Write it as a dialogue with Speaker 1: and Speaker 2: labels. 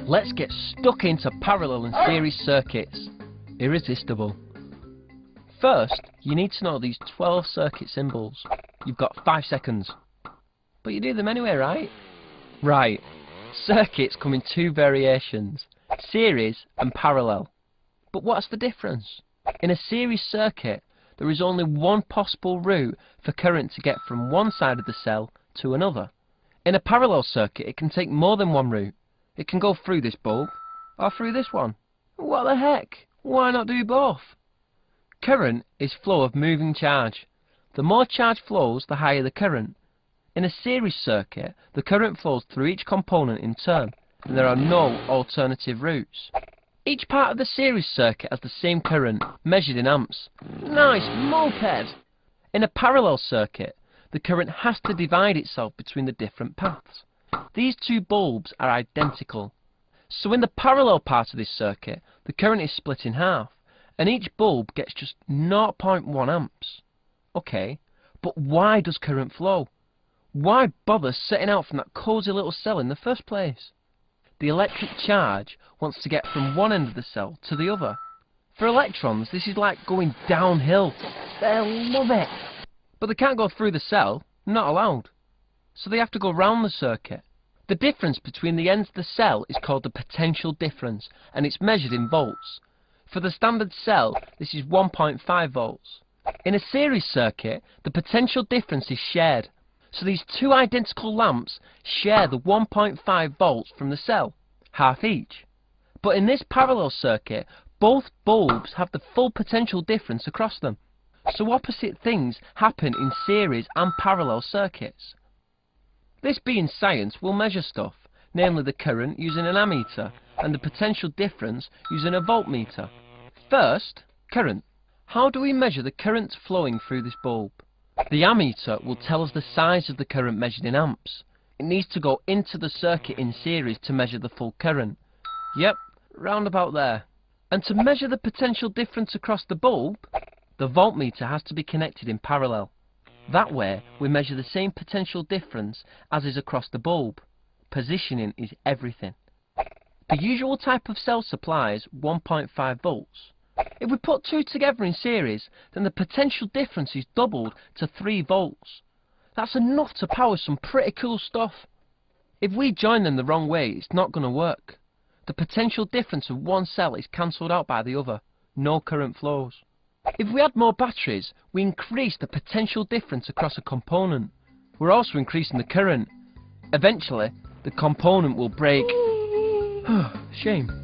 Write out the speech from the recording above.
Speaker 1: Let's get stuck into parallel and series circuits. Irresistible. First, you need to know these 12 circuit symbols. You've got 5 seconds. But you do them anyway, right? Right. Circuits come in 2 variations, series and parallel. But what's the difference? In a series circuit, there is only one possible route for current to get from one side of the cell to another. In a parallel circuit, it can take more than one route. It can go through this bulb, or through this one. What the heck? Why not do both? Current is flow of moving charge. The more charge flows, the higher the current. In a series circuit, the current flows through each component in turn, and there are no alternative routes. Each part of the series circuit has the same current, measured in amps. Nice moped! In a parallel circuit, the current has to divide itself between the different paths. These 2 bulbs are identical. So in the parallel part of this circuit, the current is split in half, and each bulb gets just 0.1 amps. Okay, but why does current flow? Why bother setting out from that cosy little cell in the first place? The electric charge wants to get from one end of the cell to the other. For electrons, this is like going downhill. They love it. But they can't go through the cell, not allowed. So they have to go round the circuit. The difference between the ends of the cell is called the potential difference, and it's measured in volts. For the standard cell, this is 1.5 volts. In a series circuit, the potential difference is shared. So these 2 identical lamps share the 1.5 volts from the cell, half each. But in this parallel circuit, both bulbs have the full potential difference across them. So opposite things happen in series and parallel circuits. This being science, we'll measure stuff, namely the current using an ammeter and the potential difference using a voltmeter. First, current. How do we measure the current flowing through this bulb? The ammeter will tell us the size of the current measured in amps. It needs to go into the circuit in series to measure the full current. Yep, round about there. And to measure the potential difference across the bulb, the voltmeter has to be connected in parallel. That way, we measure the same potential difference as is across the bulb. Positioning is everything. The usual type of cell supplies 1.5 volts. If we put 2 together in series, then the potential difference is doubled to 3 volts. That's enough to power some pretty cool stuff. If we join them the wrong way, it's not going to work. The potential difference of one cell is cancelled out by the other. No current flows. If we add more batteries, we increase the potential difference across a component. We're also increasing the current. Eventually, the component will break. Shame.